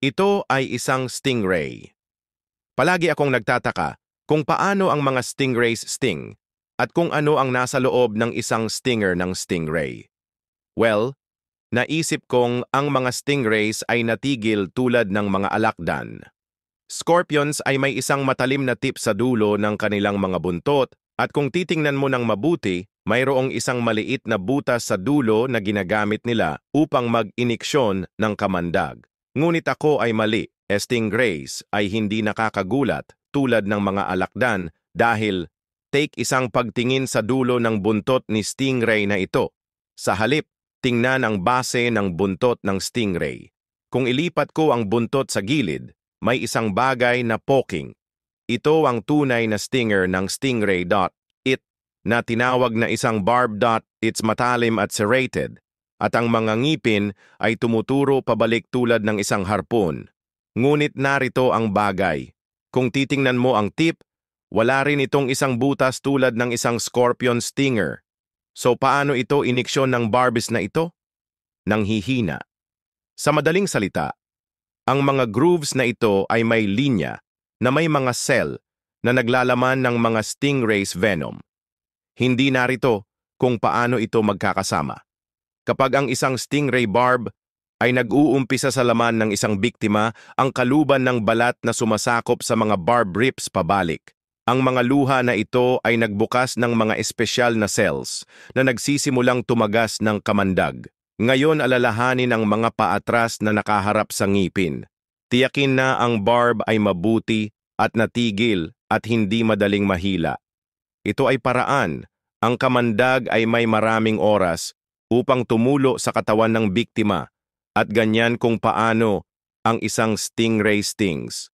Ito ay isang stingray. Palagi akong nagtataka kung paano ang mga stingrays sting at kung ano ang nasa loob ng isang stinger ng stingray. Well, naisip kong ang mga stingrays ay natigil tulad ng mga alakdan. Scorpions ay may isang matalim na tip sa dulo ng kanilang mga buntot at kung titingnan mo ng mabuti, mayroong isang maliit na butas sa dulo na ginagamit nila upang mag-iniksyon ng kamandag. Ngunit ako ay mali. Stingrays ay hindi nakakagulat tulad ng mga alakdan dahil take isang pagtingin sa dulo ng buntot ni stingray na ito. Sa halip, tingnan ang base ng buntot ng stingray. Kung ilipat ko ang buntot sa gilid, may isang bagay na poking. Ito ang tunay na stinger ng stingray. It na tinawag na isang barb. It's matalim at serrated. At ang mga ngipin ay tumuturo pabalik tulad ng isang harpon. Ngunit narito ang bagay. Kung titingnan mo ang tip, wala rin itong isang butas tulad ng isang scorpion stinger. So paano ito iniksyon ng barbs na ito? Nanghihina. Sa madaling salita, ang mga grooves na ito ay may linya na may mga cell na naglalaman ng mga stingray's venom. Hindi narito kung paano ito magkakasama. Kapag ang isang stingray barb ay nag-uumpisa sa laman ng isang biktima, ang kaluban ng balat na sumasakop sa mga barb rips pabalik. Ang mga luha na ito ay nagbukas ng mga espesyal na cells na nagsisimulang tumagas ng kamandag. Ngayon alalahanin ang mga paatras na nakaharap sa ngipin. Tiyakin na ang barb ay mabuti at natigil at hindi madaling mahila. Ito ay paraan. Ang kamandag ay may maraming oras upang tumulo sa katawan ng biktima at ganyan kung paano ang isang stingray stings.